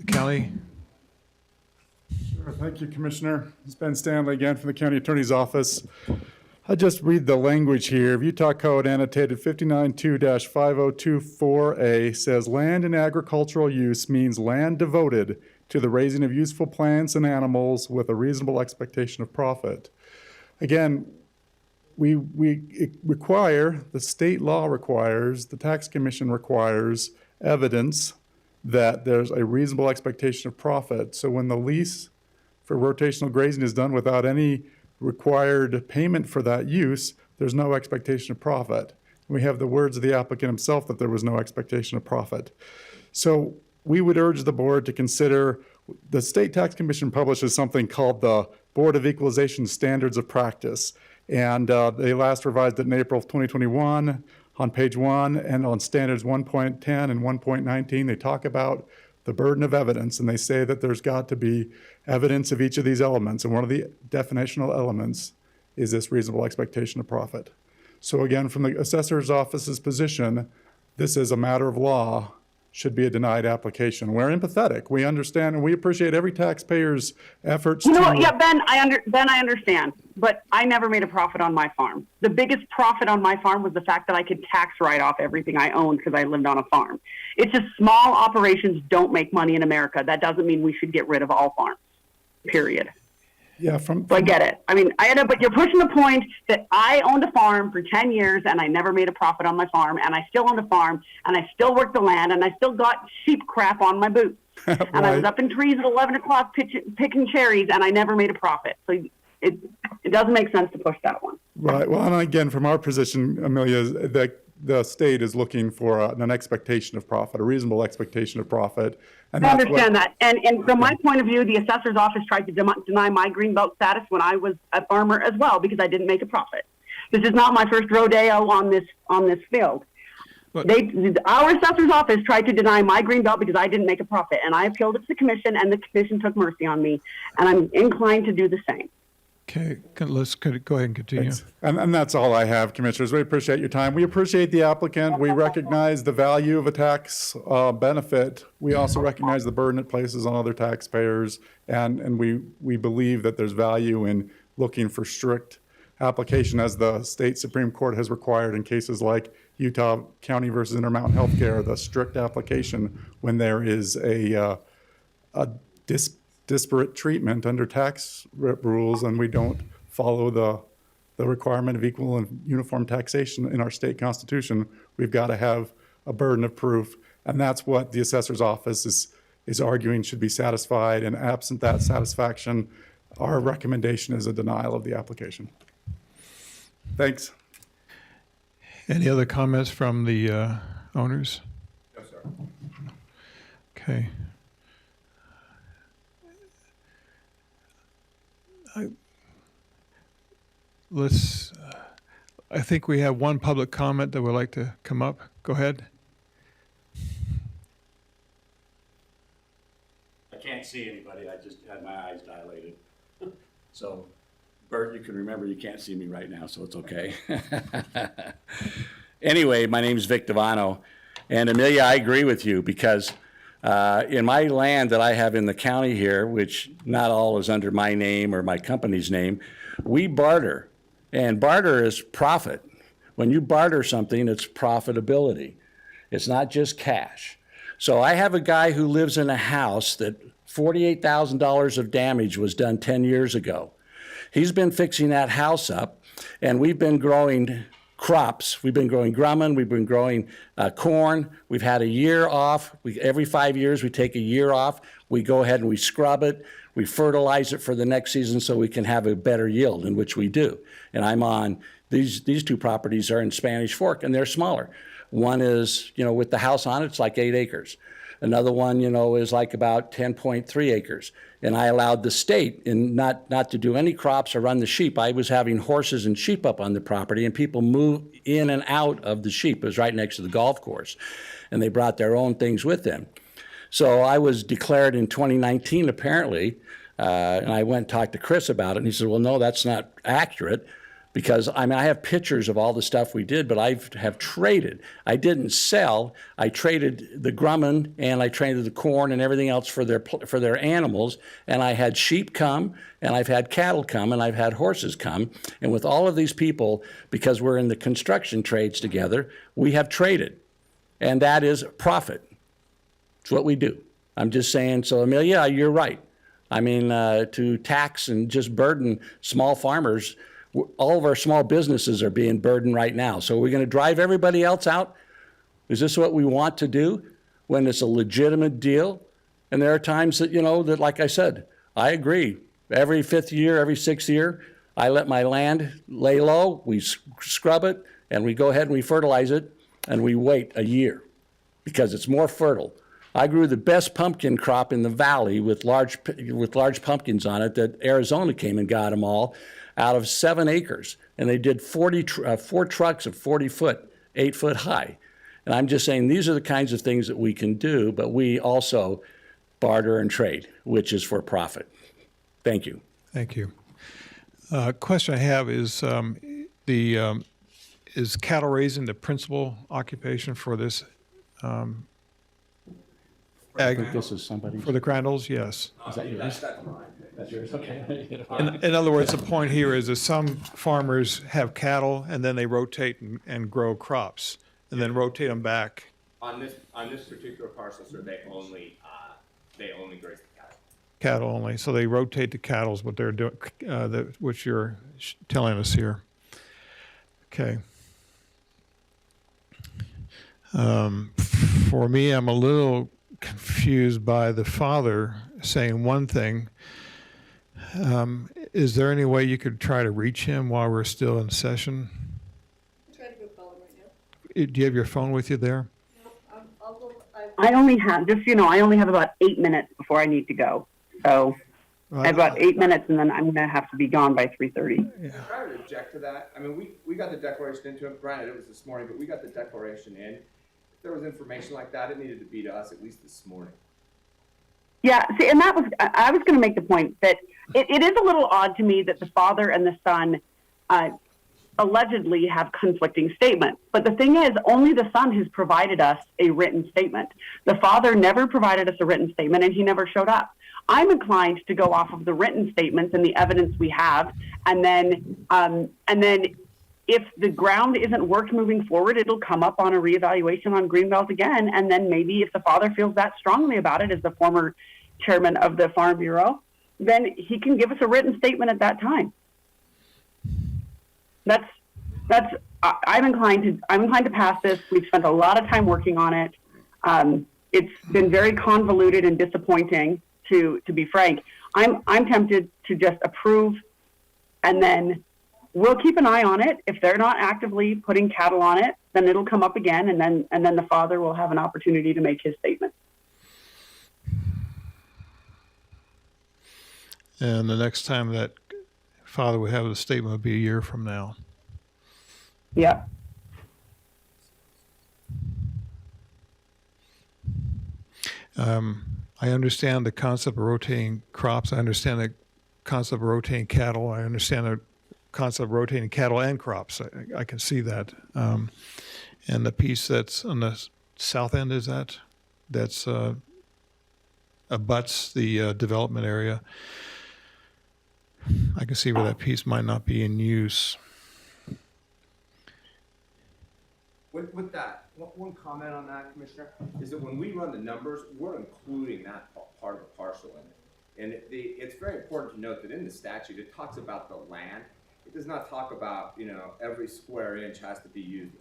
county? Sure. Thank you, Commissioner. It's Ben Stanley again from the County Attorney's Office. I just read the language here. Utah Code annotated 592-5024A says land in agricultural use means land devoted to the raising of useful plants and animals with a reasonable expectation of profit. Again, it require, the state law requires, the tax commission requires evidence that there's a reasonable expectation of profit. So when the lease for rotational grazing is done without any required payment for that use, there's no expectation of profit. We have the words of the applicant himself that there was no expectation of profit. So we would urge the board to consider, the State Tax Commission publishes something called the Board of Equalization Standards of Practice. And they last revised it in April of 2021 on page 1, and on standards 1.10 and 1.19, they talk about the burden of evidence, and they say that there's got to be evidence of each of these elements, and one of the definitional elements is this reasonable expectation of profit. So again, from the assessor's office's position, this is a matter of law, should be a denied application. We're empathetic. We understand and we appreciate every taxpayer's efforts You know to... what? Yeah, Ben, I understand, but I never made a profit on my farm. The biggest profit on my farm was the fact that I could tax write off everything I owned because I lived on a farm. It's just small operations don't make money in America. That doesn't mean we should get rid of all farms, period. Yeah, So I get it. I mean, but you're pushing the point that I owned a farm for 10 years and I never made a profit on my farm, and I still owned a farm and I still worked the land and I still got sheep crap on my boots. And I was up in trees at 11 o'clock picking cherries and I never made a profit. So it doesn't make sense to push that one. Right. Well, and again, from our position, Amelia, the state is looking for an expectation of profit, a reasonable expectation of profit. And I that's understand that. And from my point of view, the assessor's office tried to deny my greenbelt status when I was a farmer as well because I didn't make a profit. This is not my first rodeo on this field. Our assessor's office tried to deny my greenbelt because I didn't make a profit, and I appealed it to the commission, and the commission took mercy on me, and I'm inclined to do the same. Okay, let's go ahead and continue. Thanks. And that's all I have, Commissioners. We appreciate your time. We appreciate the applicant. We recognize the value of a tax benefit. We also recognize the burden it places on other taxpayers, and we believe that there's value in looking for strict application, as the state Supreme Court has required in cases like Utah County versus Intermountain Healthcare, the strict application when there is a disparate treatment under tax rules, and we don't follow the requirement of equal and uniform taxation in our state constitution. We've got to have a burden of proof, and that's what the assessor's office is arguing should be satisfied, and absent that satisfaction, our recommendation is a denial of the application. Thanks. Any other comments from the owners? Yes, sir. Okay. I think we have one public comment that would like to come up. Go ahead. I can't see anybody. I just had my eyes dilated. So, Bert, you can remember you can't see me right now, so it's okay. Anyway, my name is Vic Devano. And Amelia, I agree with you because in my land that I have in the county here, which not all is under my name or my company's name, we barter. And barter is profit. When you barter something, it's profitability. It's not just cash. So I have a guy who lives in a house that $48,000 of damage was done 10 years ago. He's been fixing that house up, and we've been growing crops. We've been growing grumman, we've been growing corn. We've had a year off. Every 5 years, we take a year off. We go ahead and we scrub it. We fertilize it for the next season so we can have a better yield, in which we do. And I'm on, these two properties are in Spanish Fork, and they're smaller. One is, with the house on it, it's like 8 acres. Another one, is like about 10.3 acres. And I allowed the state not to do any crops or run the sheep. I was having horses and sheep up on the property, and people move in and out of the sheep. It was right next to the golf course. And they brought their own things with them. So I was declared in 2019, apparently, and I went and talked to Chris about it, and he said, well, no, that's not accurate, because I have pictures of all the stuff we did, but I have traded. I didn't sell. I traded the Grumman, and I traded the corn and everything else for their animals, and I had sheep come, and I've had cattle come, and I've had horses come, and with all of these people, because we're in the construction trades together, we have traded, and that is profit. It's what we do. I'm just saying, so Amelia, you're right. To tax and just burden small farmers, all of our small businesses are being burdened right now. So we're going to drive everybody else out? Is this what we want to do when it's a legitimate deal? And there are times that, that like I said, I agree. Every 5th year, every 6th year, I let my land lay low, we scrub it, and we go ahead and we fertilize it, and we wait a year because it's more fertile. I grew the best pumpkin crop in the valley with large pumpkins on it that Arizona came and got them all out of 7 acres. And they did 4 trucks of 40 foot, 8 foot high. And I'm just saying these are the kinds of things that we can do, but we also barter and trade, which is for profit. Thank you. Thank you. Question I have is is cattle raising the principal occupation for this I think this is somebody. for the Crandalls? Yes. Is that yours? That's yours, okay. In other words, the point here is that some farmers have cattle and then they rotate and grow crops and then rotate them back. On this particular parcel, sir, they only graze the cattle. Cattle only. So they rotate the cattle is what they're doing, which you're telling us here. Okay. For me, I'm a little confused by the father saying one thing. Is there any way you could try to reach him while we're still in session? Try to go call him right now. Do you have your phone with you there? I only have, I only have about 8 minutes before I need to go. So I have about 8 minutes, and then I'm going to have to be gone by 3:30. If I would object to that, we got the declaration into him. Granted, it was this morning, but we got the declaration in. If there was information like that, it needed to be to us at least this morning. Yeah, see, and I was going to make the point that it is a little odd to me that the father and the son allegedly have conflicting statements. But the thing is, only the son has provided us a written statement. The father never provided us a written statement, and he never showed up. I'm inclined to go off of the written statements and the evidence we have, and then if the ground isn't worked moving forward, it'll come up on a reevaluation on Greenbelt again, and then maybe if the father feels that strongly about it as the former chairman of the Farm Bureau, then he can give us a written statement at that time. I'm inclined to pass this. We've spent a lot of time working on it. It's been very convoluted and disappointing, to be frank. I'm tempted to just approve, and then we'll keep an eye on it. If they're not actively putting cattle on it, then it'll come up again, and then the father will have an opportunity to make his statement. And the next time that father would have the statement would be a year from now. Yeah. I understand the concept of rotating crops. I understand the concept of rotating cattle. I understand the concept of rotating cattle and crops. I can see that. And the piece that's on the south end, that's abuts the development area. I can see where that piece might not be in use. With that, one comment on that, Commissioner, is that when we run the numbers, we're including that part of the parcel in it. And it's very important to note that in the statute, it talks about the land. It does not talk about, every square inch has to be used.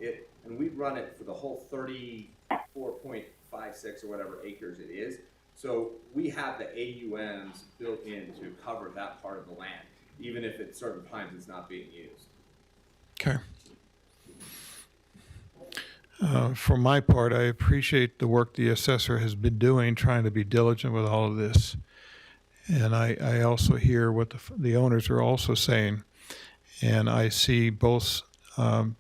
And we run it for the whole 34.56 or whatever acres it is. So we have the AUMs built in to cover that part of the land, even if at certain times it's not being used. Okay. For my part, I appreciate the work the assessor has been doing, trying to be diligent with all of this. And I also hear what the owners are also saying. And I see both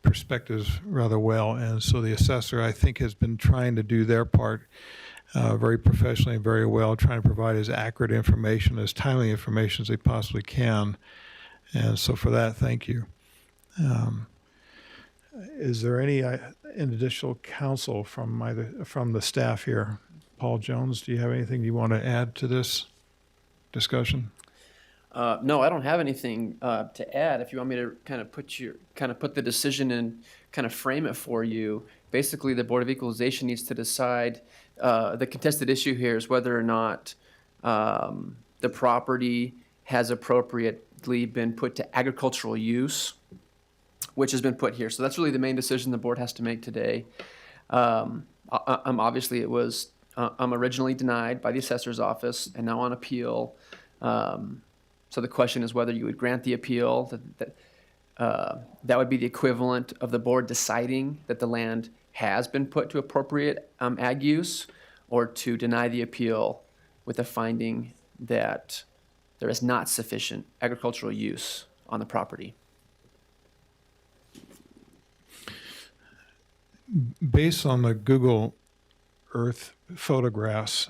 perspectives rather well. And so the assessor, I think, has been trying to do their part very professionally and very well, trying to provide as accurate information, as timely information as they possibly can. And so for that, thank you. Is there any additional counsel from the staff here? Paul Jones, do you have anything you want to add to this discussion? No, I don't have anything to add. If you want me to kind of put the decision and kind of frame it for you, basically the Board of Equalization needs to decide. The contested issue here is whether or not the property has appropriately been put to agricultural use, which has been put here. So that's really the main decision the board has to make today. Obviously, it was originally denied by the assessor's office and now on appeal. So the question is whether you would grant the appeal. That would be the equivalent of the board deciding that the land has been put to appropriate ag use, or to deny the appeal with a finding that there is not sufficient agricultural use on the property. Based on the Google Earth photographs,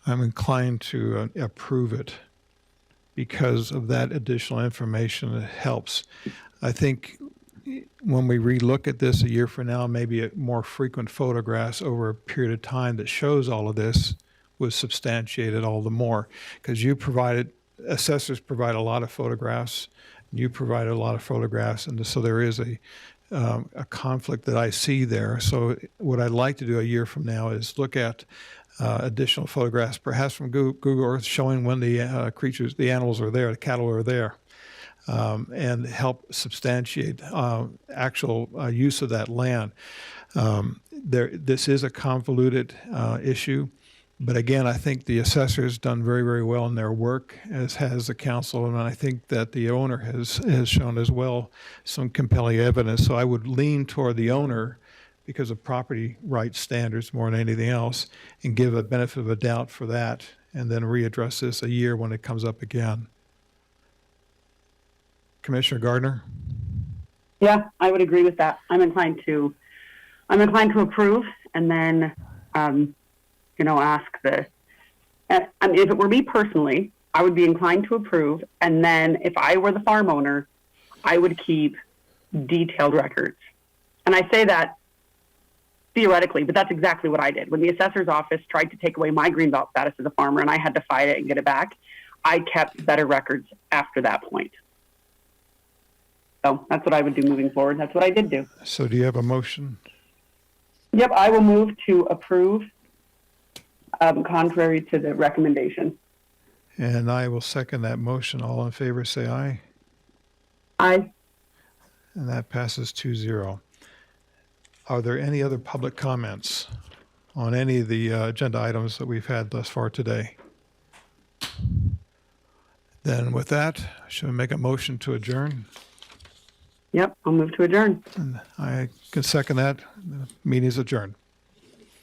I'm inclined to approve it because of that additional information. It helps. I think when we relook at this a year from now, maybe more frequent photographs over a period of time that shows all of this was substantiated all the more, because assessors provide a lot of photographs, you provided a lot of photographs, and so there is a conflict that I see there. So what I'd like to do a year from now is look at additional photographs, perhaps from Google Earth, showing when the the animals are there, the cattle are there, and help substantiate actual use of that land. This is a convoluted issue, but again, I think the assessor has done very, very well in their work, as has the council, and I think that the owner has shown as well some compelling evidence. So I would lean toward the owner because of property rights standards more than anything else, and give a benefit of a doubt for that, and then readdress this a year when it comes up again. Commissioner Gardner? Yeah, I would agree with that. I'm inclined to approve, and then, ask if it were me personally, I would be inclined to approve. And then if I were the farm owner, I would keep detailed records. And I say that theoretically, but that's exactly what I did. When the assessor's office tried to take away my greenbelt status as a farmer and I had to fight it and get it back, I kept better records after that point. So that's what I would do moving forward. That's what I did do. So do you have a motion? Yep, I will move to approve, contrary to the recommendation. And I will second that motion. All in favor, say aye. Aye. And that passes 2-0. Are there any other public comments on any of the agenda items that we've had thus far today? Then with that, should we make a motion to adjourn? Yep, I'll move to adjourn. And I can second that. The meeting is adjourned.